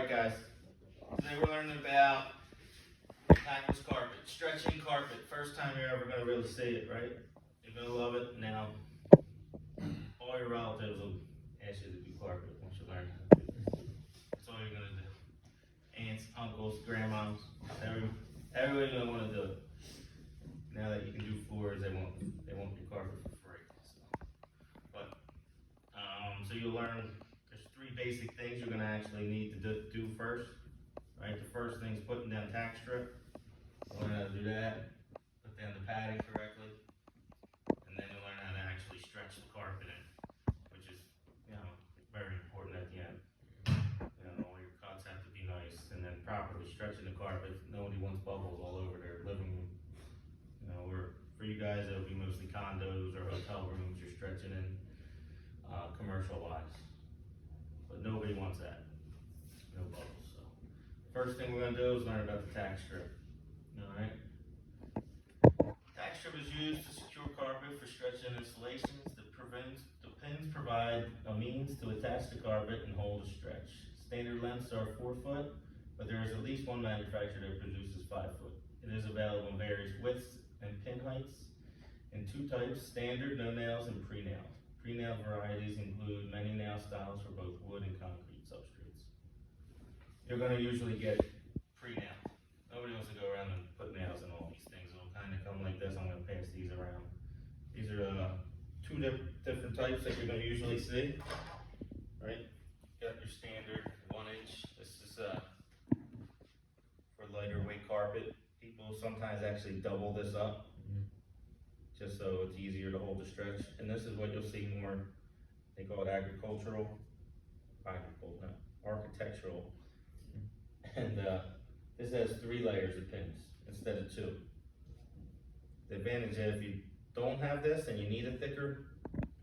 Alright guys, today we're learning about tackless carpet, stretching carpet. First time you're ever going to really see it, right? You're going to love it. Now, all your relatives will ask you to do carpet once you learn how to do it. That's all you're going to do. Aunts, uncles, grandmas, everybody's going to want to do it. Now that you can do floors, they won't do carpet for free. So you'll learn. There's three basic things you're going to actually need to do first. Right, the first thing is putting down tack strip. Learn how to do that. Put down the padding correctly, and then you'll learn how to actually stretch the carpet in, which is, very important at the end. All your cuts have to be nice, and then properly stretching the carpet. Nobody wants bubbles all over their living room. For you guys, it'll be mostly condos or hotel rooms you're stretching in, commercial wise. But nobody wants that. No bubbles. So first thing we're going to do is learn about the tack strip. Alright? Tack strip is used to secure carpet for stretching installations. The pins provide a means to attach the carpet and hold a stretch. Standard lengths are 4 foot, but there is at least one manufacturer that produces 5 foot. It is available in various widths and pin heights in 2 types: standard, no nails, and pre-nailed. Pre-nailed varieties include many nail styles for both wood and concrete substrates. You're going to usually get pre-nailed. Nobody wants to go around and put nails in all these things. It'll kind of come like this. I'm going to pass these around. These are 2 different types that you're going to usually see. Right? You got your standard 1 inch. This is for lighter weight carpet. People sometimes actually double this up, just so it's easier to hold the stretch. And this is what you'll see more. They call it architectural, and this has 3 layers of pins instead of 2. The advantage is if you don't have this and you need a thicker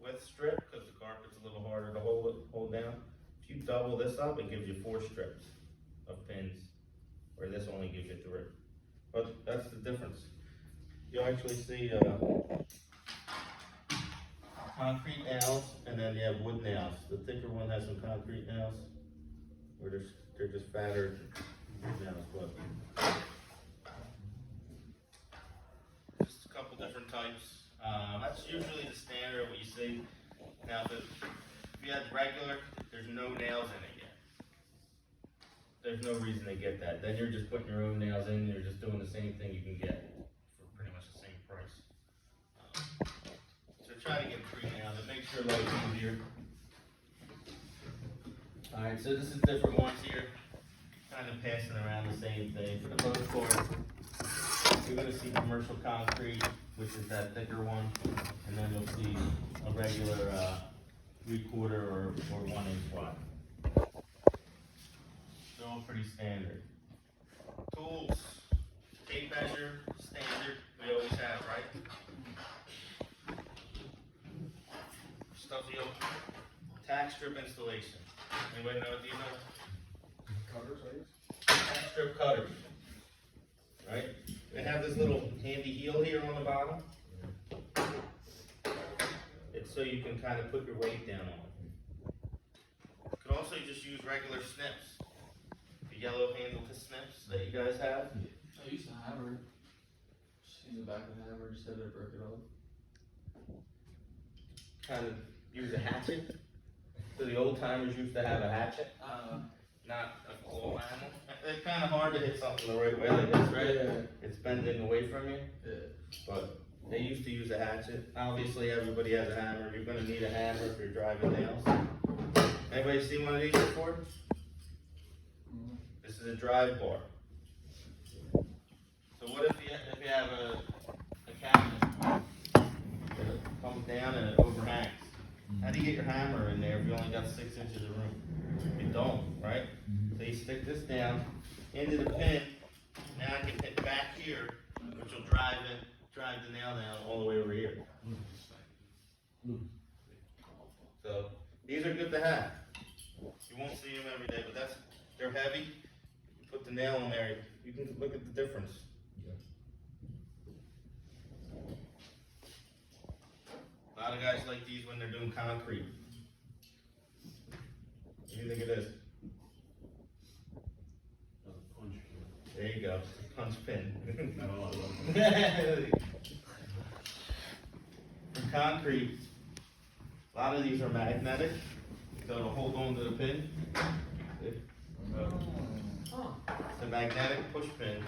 width strip, because the carpet's a little harder to hold down, if you double this up, it gives you 4 strips of pins, where this only gives you 3. But that's the difference. You'll actually see concrete nails, and then you have wood nails. The thicker one has some concrete nails, where they're just fatter wood nails. But just a couple different types. That's usually the standard what you see. Now, if you had regular, there's no nails in it yet. There's no reason to get that. Then you're just putting your own nails in. You're just doing the same thing you can get for pretty much the same price. So try to get pre-nailed. It makes your life easier. All right, so this is different ones here. Kind of passing around the same thing. For the most part, you're going to see commercial concrete, which is that thicker one, and then you'll see a regular 3/4 or 1 inch wide. They're all pretty standard. Tools, tape measure, standard, we always have, right? Stuff tack strip installation. Anybody know what these are? Cutters, I guess? Tack strip cutters. Right? They have this little handy heel here on the bottom. It's so you can kind of put your weight down on it. You could also just use regular snips. The yellow handle snips that you guys have. I used to hammer. Just use the back of the hammer, just have it break it off. Kind of use a hatchet. So the old timers used to have a hatchet, not a claw handle. It's kind of hard to hit something the right way like this, right? Yeah. It's bending away from you. Yeah. But they used to use a hatchet. Obviously, everybody has a hammer. You're going to need a hammer if you're driving nails. Anybody seen one of these before? This is a drive bar. So what if you have a cabinet that comes down and it overhangs? How do you get your hammer in there if you only got 6 inches of room? You don't, right? So you stick this down into the pin. Now I can hit back here, which will drive the nail down all the way over here. So these are good to have. You won't see them every day, but they're heavy. You put the nail in there, you can look at the difference. A lot of guys like these when they're doing concrete. What do you think of this? punch pin. No, I love For concrete, a lot of these are magnetic, so it'll hold on to the pin. It's a magnetic push pin.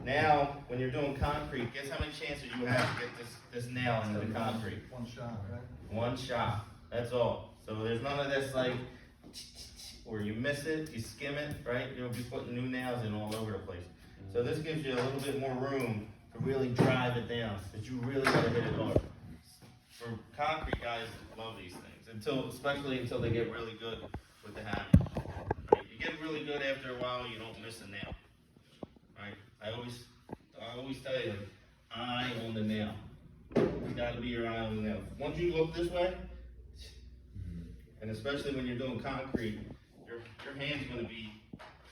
Now, when you're doing concrete, guess how many chances you have to get this nail into the concrete? One shot, right? One shot, that's all. So there's none of this like, where you miss it, you skim it, right? You'll be putting new nails in all over the place. So this gives you a little bit more room to really drive it down, but you really gotta hit it hard. For concrete guys, love these things, especially until they get really good with the hammer. Right? You get really good after a while, you don't miss a nail. Right? I always tell you, like, eye on the nail. It's gotta be your eye on the nail. Once you look this way, and especially when you're doing concrete, your hand's gonna be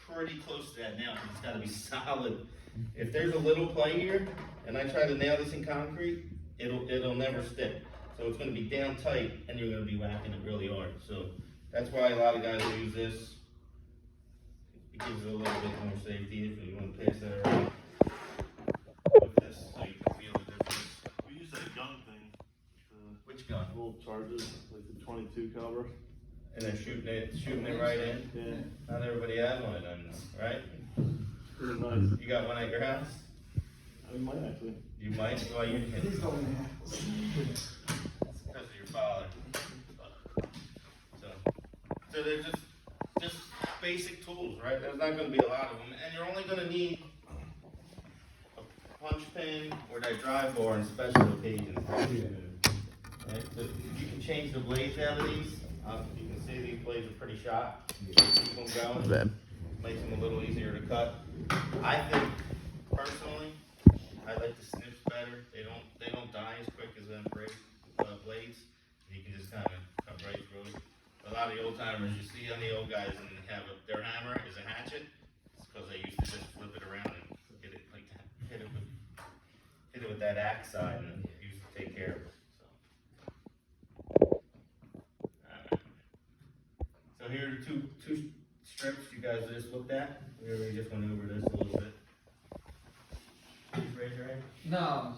pretty close to that nail, because it's gotta be solid. If there's a little play here, and I try to nail this in concrete, it'll never stick. So it's gonna be down tight, and you're gonna be whacking it really hard. So that's why a lot of guys use this. It gives it a little bit more safety if you want to pass that around with this, so you can feel the difference. We use that gun thing. Which gun? Little charges, like the 22 caliber. And then shooting it right in. Yeah. Not everybody has one of them, though, right? Pretty nice. You got one at your house? I might actually. You might. Well, you can. He's going in. It's because of your father. So they're just basic tools, right? There's not going to be a lot of them, and you're only going to need a punch pin or that drive bar in special occasions. Right? So you can change the blades out of these. You can see these blades are pretty shot. Keep them going. Makes them a little easier to cut. I think personally, I like the snips better. They don't die as quick as them blades. You can just kind of cut right through it. A lot of the old timers you see on the old guys and they have their hammer is a hatchet. It's because they used to just flip it around and hit it like that. Hit it with that axe side and it used to take care of it. So here are two strips you guys just looked at. We already just went over this a little bit. Please raise your hand. No,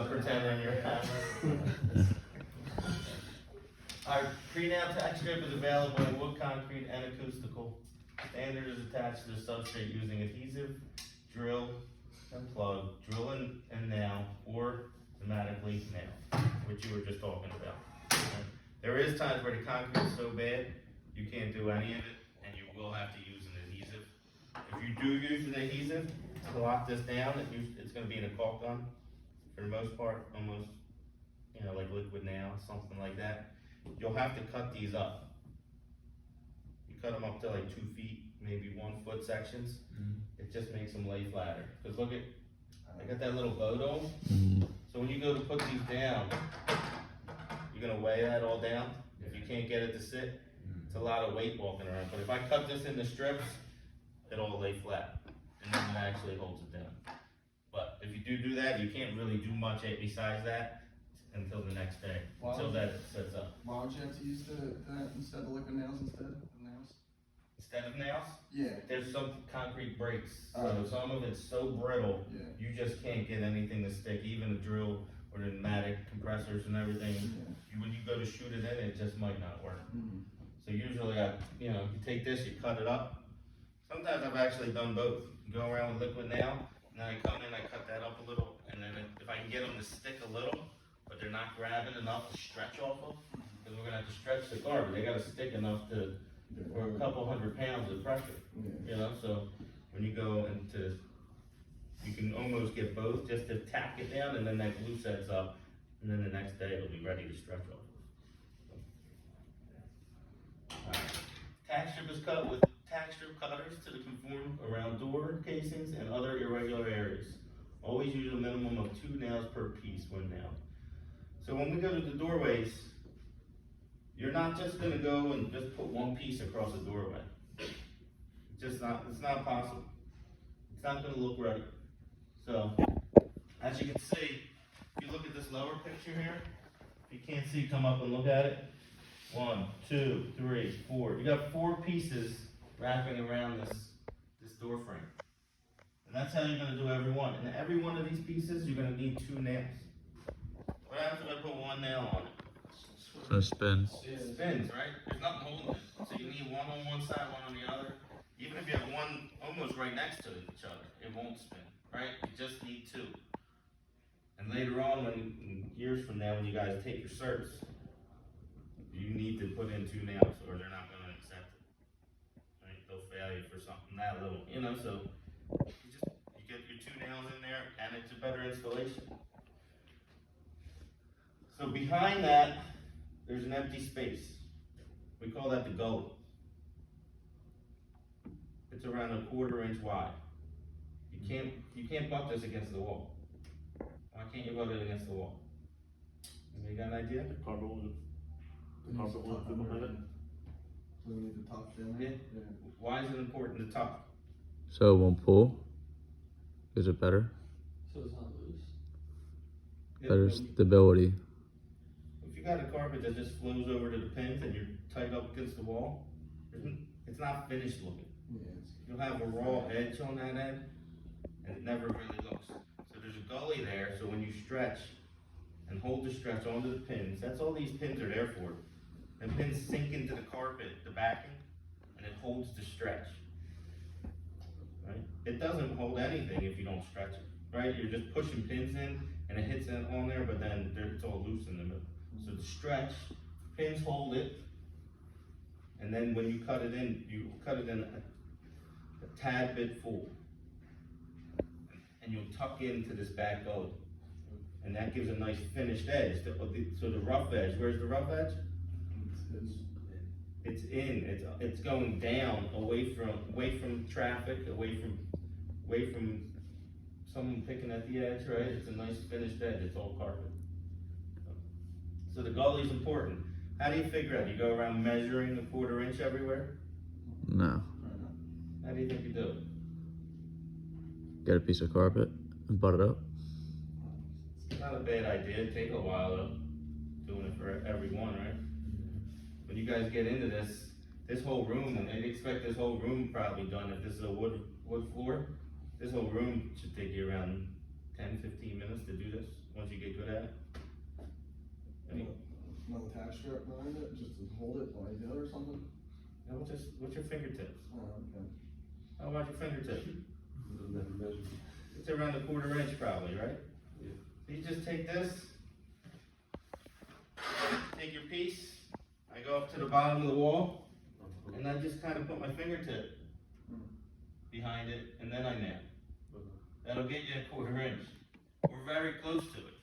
Pretend on your hammer. Our pre-nail tack strip is available in wood, concrete, and acoustical. Standard is attached to the substrate using adhesive, drill, and plug, drill and nail, or thematically nail, which you were just talking about. Okay? There is times where the concrete is so bad, you can't do any of it, and you will have to use an adhesive. If you do use an adhesive to lock this down, it's going to be in a caulk gun, for the most part, almost, like liquid nail, something like that. You'll have to cut these up. You cut them up to like 2 feet, maybe 1 foot sections. It just makes them lay flatter. Because look at, I got that little bow dome. So when you go to put these down, you're gonna weigh that all down. If you can't get it to sit, it's a lot of weight walking around. But if I cut this into strips, it'll lay flat. And then it actually holds it down. But if you do that, you can't really do much besides that until the next day, until that sets up. Why would you have to use that instead of liquid nails instead of nails? Instead of nails, Yeah. there's some concrete breaks. So some of it's so brittle, Yeah. you just can't get anything to stick, even the drill or the pneumatic compressors and everything. When you go to shoot it in, it just might not work. So usually you take this, you cut it up. Sometimes I've actually done both. You go around with liquid nail, and then I come in, I cut that up a little, and then if I can get them to stick a little, but they're not grabbing enough to stretch off of, because we're gonna have to stretch the carbon. They gotta stick enough for a couple 100 pounds of pressure. So when you go into, you can almost get both just to tack it down, and then that glue sets up, and then the next day it'll be ready to stretch off of. Tack strip is cut with tack strip cutters to conform around door casings and other irregular areas. Always use a minimum of 2 nails per piece when nailed. So when we go to the doorways, you're not just gonna go and just put 1 piece across the doorway. It's not possible. It's not gonna look right. So, as you can see, if you look at this lower picture here, if you can't see, come up and look at it. 1, 2, 3, 4. You got 4 pieces wrapping around this door frame. And that's how you're gonna do every one. And every one of these pieces, you're gonna need 2 nails. What happens if I put 1 nail on it? So it spins. It spins, right? There's nothing holding it. So you need one on one side, one on the other. Even if you have one almost right next to each other, it won't spin, right? You just need 2. And later on, years from now, when you guys take your certs, you need to put in 2 nails or they're not gonna accept it. Right? They'll fail you for something that little, so you get your 2 nails in there and it's a better installation. So behind that, there's an empty space. We call that the gully. It's around a 1/4 inch wide. You can't butt this against the wall. Why can't you butt it against the wall? You got an idea? The carpet will fit behind it. So we need the top down Yeah. there? Why is it important to top? So it won't pull? Is it better? So it's not loose. Better stability. If you got a carpet that just flows over to the pins and you're tight up against the wall, it's not finished looking. Yeah, You'll have a raw edge on that end, and it never really looks. So there's a gully there, so when you stretch and hold the stretch onto the pins, that's all these pins are there for. And pins sink into the carpet, the backing, and it holds the stretch. Right? It doesn't hold anything if you don't stretch it, right? You're just pushing pins in, and it hits it on there, but then it's all loose in the middle. So the stretch, pins hold it, and then when you cut it in a tad bit full. And you'll tuck into this back gully. And that gives a nice finished edge. So the rough edge, where's the rough edge? It's in, it's going down, away from traffic, away from someone picking at the edge, right? It's a nice finished edge, it's all carpet. So the gully's important. How do you figure out? You go around measuring a 1/4 inch everywhere? No. How do you think you do it? Get a piece of carpet and butt it up. It's not a bad idea, it'd take a while though, doing it for every one, right? When you guys get into this whole room, and they'd expect this whole room probably done, if this is a wood floor, this whole room should take you around 10-15 minutes to do this, once you get good at it. I mean, Another tack strip behind it, just to hold it while you do it or something? what's your fingertips? Oh, okay. How about your fingertips? It's around a 1/4 inch probably, right? Yeah. So you just take this, take your piece, I go up to the bottom of the wall, and I just kind of put my fingertip behind it, and then I nail. That'll get you a 1/4 inch. We're very close to it,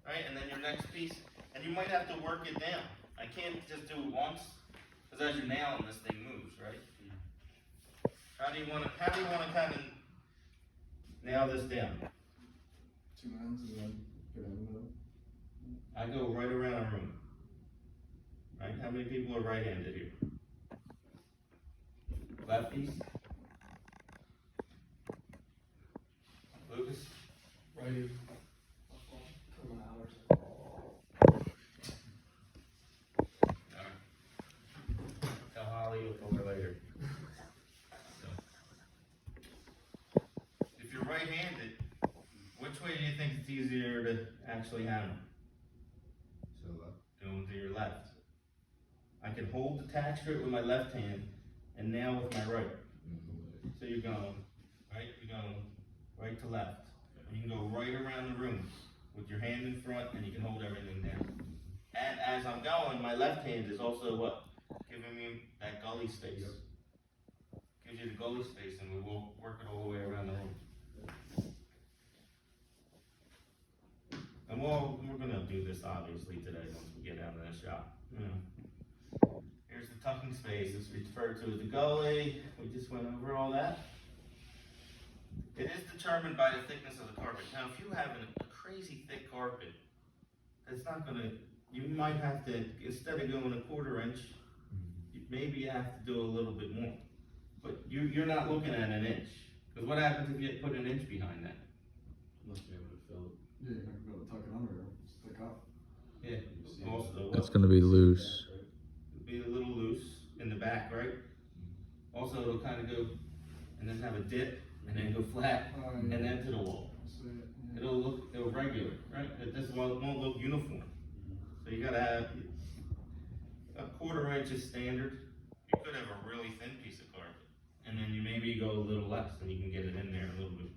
right? And then your next piece, and you might have to work it down. I can't just do it once, because as you're nailing, this thing moves, right? How do you want to kind of nail this down? 2 ends and then get in the middle. I go right around a room. Right? How many people are right-handed here? Lefties? Lucas? Right. Tell Holly you'll call her later. So. If you're right-handed, which way do you think it's easier to actually hammer? Going to your left. I can hold the tack strip with my left hand and nail with my right. So you're going right to left. You can go right around the room with your hand in front and you can hold everything down. And as I'm going, my left hand is also what? Giving me that gully space. Gives you the gully space and we will work it all the way around the room. And we're gonna do this obviously today once we get out of that shop. Here's the tucking space. It's referred to as the gully. We just went over all that. It is determined by the thickness of the carpet. Now, if you have a crazy thick carpet, it's not gonna. You might have to, instead of going a 1/4 inch, maybe you have to do a little bit more. But you're not looking at an inch. Because what happens if you put an inch behind that? Must be able to fill it. Yeah, you're not gonna be able to tuck it under or stick up. Yeah. Also, It's gonna be loose. it'll be a little loose in the back, right? Also, it'll kind of go and then have a dip and then go flat, Oh, and yeah. then to the wall. I see it, yeah. It'll look regular, right? This won't look uniform. So you gotta have a 1/4 inch is standard. You could have a really thin piece of carpet, and then you maybe go a little less, and you can get it in there a little bit.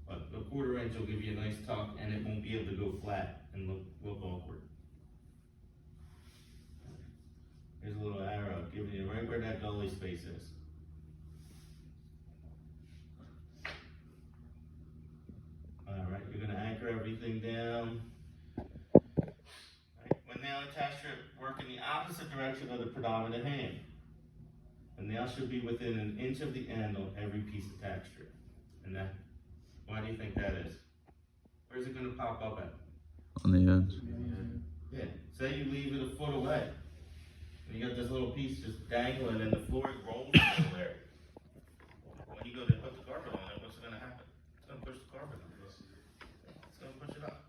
But a 1/4 inch will give you a nice tuck, and it won't be able to go flat and look awkward. Here's a little arrow giving you right where that gully space is. Alright, you're gonna anchor everything down. Right. When nail and tack strip work in the opposite direction of the predominant hand. The nail should be within 1 inch of the end on every piece of tack strip. And that, why do you think that is? Where's it gonna pop up at? On the ends. Yeah, say you leave it a foot away. And you got this little piece just dangling and the floor rolls over there. When you go to put the carpet on it, what's gonna happen? It's gonna push the carpet up. It's gonna push it up.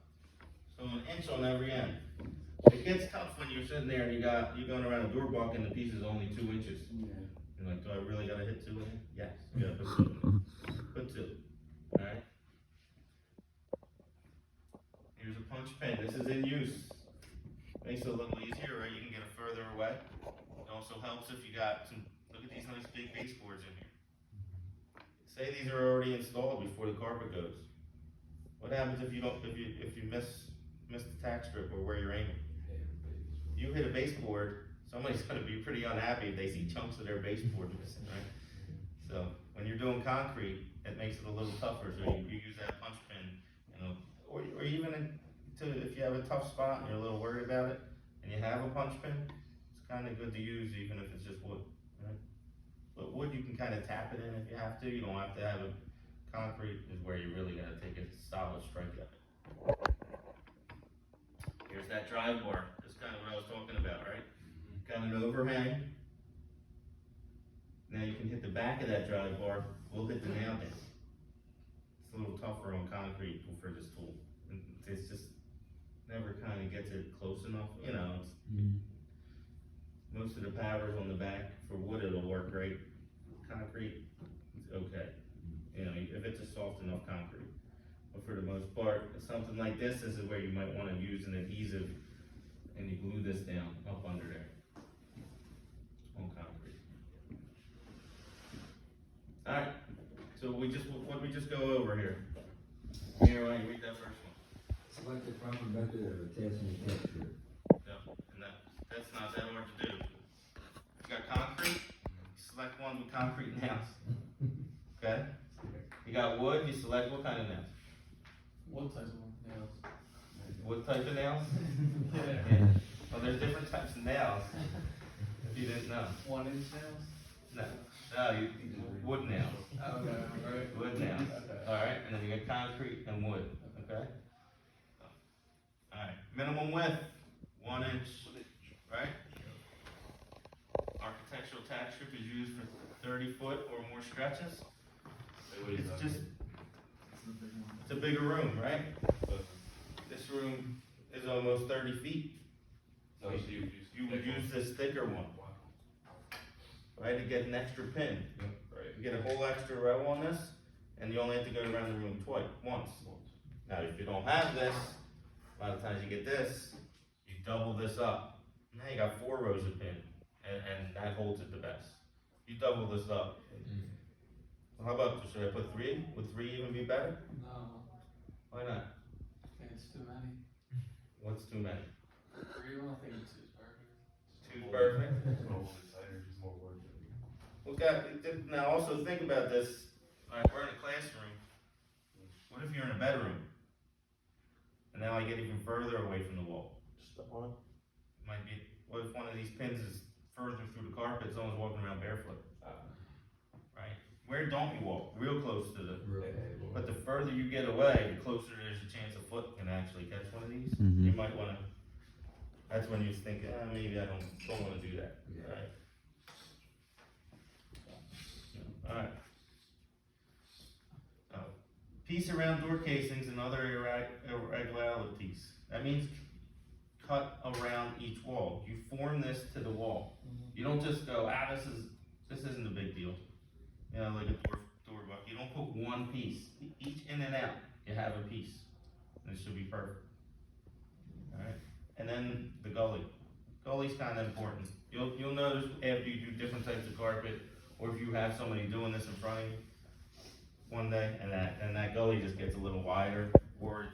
So 1 inch on every end. It gets tough when you're sitting there and you're going around a door block and the piece is only 2 inches. You're like, do I really gotta hit 2 in it? Yes, you gotta put 2 in it. Put 2, alright? Here's a punch pin, this is in use. Makes it a little easier, right? You can get it further away. It also helps if you got some, look at these nice big baseboards in here. Say these are already installed before the carpet goes. What happens if you don't, if you miss the tack strip or where you're aiming? You hit a baseboard, somebody's gonna be pretty unhappy if they see chunks of their baseboard missing, right? So, when you're doing concrete, it makes it a little tougher, so you use that punch pin, you know, or even if you have a tough spot and you're a little worried about it, and you have a punch pin, it's kinda good to use even if it's just wood, right? But wood, you can kinda tap it in if you have to, you don't have to have it. Concrete is where you really gotta take a solid strike at it. Here's that drive bar, that's kinda what I was talking about, right? Got an overhang. Now you can hit the back of that drive bar, we'll hit the nail down. It's a little tougher on concrete for this tool. It's just never kinda gets it close enough, you know, it's, most of the powers on the back, for wood it'll work great. Concrete, it's okay. You know, if it's a soft enough concrete. But for the most part, something like this is where you might wanna use an adhesive and you glue this down up under there. On concrete. Alright, so what did we just go over here? Here, why don't you read that first one? Select the proper method of attaching the tack strip. No, and that's not that hard to do. You got concrete, you select one with concrete nails. Okay? You got wood, you select what kind of nails? What size one? Nails. What type of nails? Yeah. Well, there's different types of nails, if you didn't know. 1 inch nails? No, wood nails, Okay, alright. wood nails. Okay. Alright, and then you got concrete and wood, okay? Alright, minimum width, 1 inch, right? Architectural tack strip is used for 30-foot or more stretches. It's just, it's a bigger room, right? This room is almost 30 feet. So you would use this thicker one, right, to get an extra pin. You get a whole extra row on this, and you only have to go around the room once. Now, if you don't have this, a lot of times you get this, you double this up. Now you got 4 rows of pin, and that holds it the best. You double this up. So how about, should I put 3? Would 3 even be better? No, Why not? I think it's too many. What's too many? 3, I don't think it's perfect. 2 perfect? Now also think about this, alright, we're in a classroom. What if you're in a bedroom? And now I get even further away from the wall. Step on it. Might be, what if one of these pins is further through the carpet, someone's walking around barefoot? Right? Where don't you walk? Real close to the, but the further you get away, the closer there's a chance a foot can actually catch one of these. You might wanna, that's when you think, maybe I don't wanna do that, right? Alright. Piece around door casings and other irregularities. That means cut around each wall. You form this to the wall. You don't just go, this isn't a big deal. You know, like a door buck. You don't put one piece. Each in and out, you have a piece. And it should be perfect. Alright, and then the gully. Gully's kinda important. You'll notice after you do different types of carpet, or if you have somebody doing this in front of you one day, and that gully just gets a little wider, or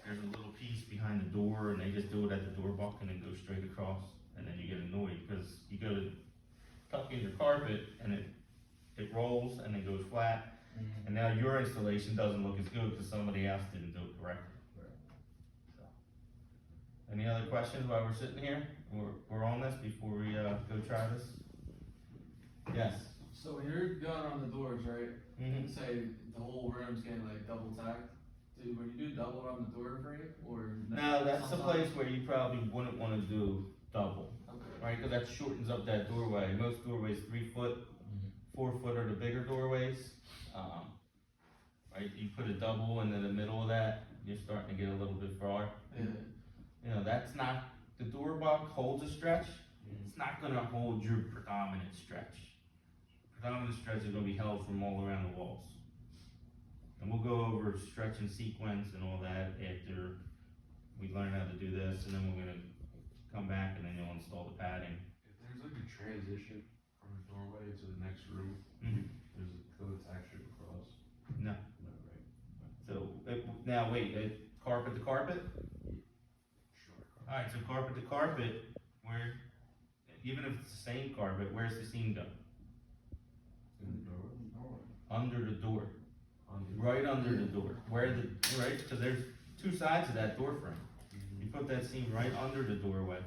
there's a little piece behind the door and they just do it at the door buck and then go straight across, and then you get annoyed, because you go to tuck in your carpet and it rolls and then goes flat, and now your installation doesn't look as good because somebody else didn't do it correctly. So, any other questions while we're sitting here? We're on this before we go try this? Yes. So when you're going on the doors, right? Mhm. Say the whole room's getting like double tacked. Dude, when you do double on the door frame, or No, that's the sometimes- place where you probably wouldn't want to do double, Okay. right? Because that shortens up that doorway. Most doorways 3 foot, 4 foot are the bigger doorways. Right? You put a double into the middle of that, you're starting to get a little bit far. Yeah. You know, that's not, the door buck holds a stretch. It's not gonna hold your predominant stretch. Predominant stretch is gonna be held from all around the walls. And we'll go over stretch and sequence and all that after we learn how to do this, and then we're gonna come back and then you'll install the padding. If there's like a transition from a doorway to the next room, Mhm. there's a code tack strip across. No. No, right? So, now wait, carpet to carpet? Sure. Alright, so carpet to carpet, where, even if it's the same carpet, where's the seam go? In the doorway? Under the door, On right under the door, where the, right, cause there's 2 sides of that door frame. You put that seam right under the doorway.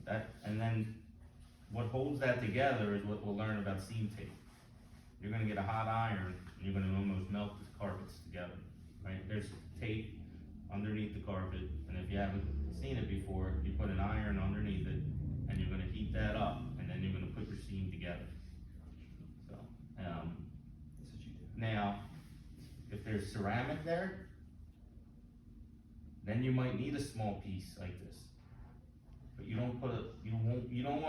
That, and then what holds that together is what we'll learn about seam tape. You're gonna get a hot iron, and you're gonna almost melt the carpets together, right? There's tape underneath the carpet, and if you haven't seen it before, you put an iron underneath it, and you're gonna heat that up, and then you're gonna put your seam together. So, now, if there's ceramic there, then you might need a small piece like this. But you don't want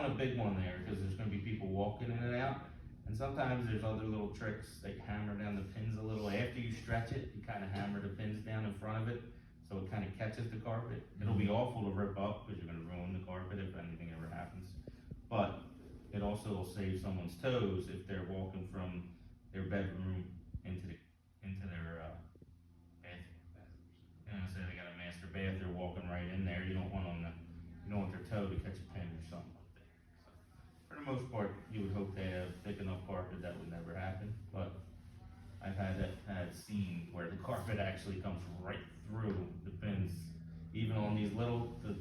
a big one there, because there's gonna be people walking in and out. And sometimes there's other little tricks, like hammer down the pins a little. After you stretch it, you kinda hammer the pins down in front of it, so it kinda catches the carpet. It'll be awful to rip up, because you're gonna ruin the carpet if anything ever happens. But it also will save someone's toes if they're walking from their bedroom into their bathroom. You know, say they got a master bath, they're walking right in there, you don't want their toe to catch a pin or something like that. So, for the most part, you would hope they have thick enough carpet that would never happen, but I've had seen where the carpet actually comes right through the pins. Even on these little, the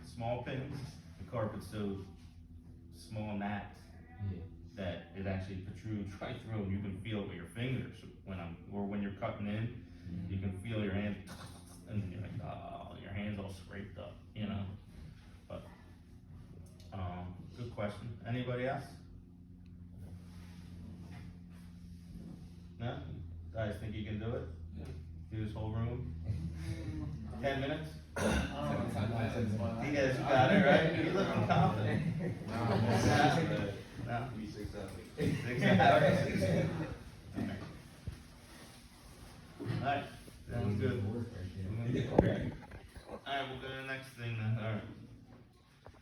small pins, the carpet's so small and that that it actually protrudes right through, and you can feel it with your fingers when you're cutting in. You can feel your hand, and then you're like, oh, your hand's all scraped up, you know. But good question. Anybody else? No? Guys think you can do it? Yeah. Do this whole room? 10 minutes? I don't know what time that is, but You guys got it, right? You looking confident. No. 6 hours. 6 hours.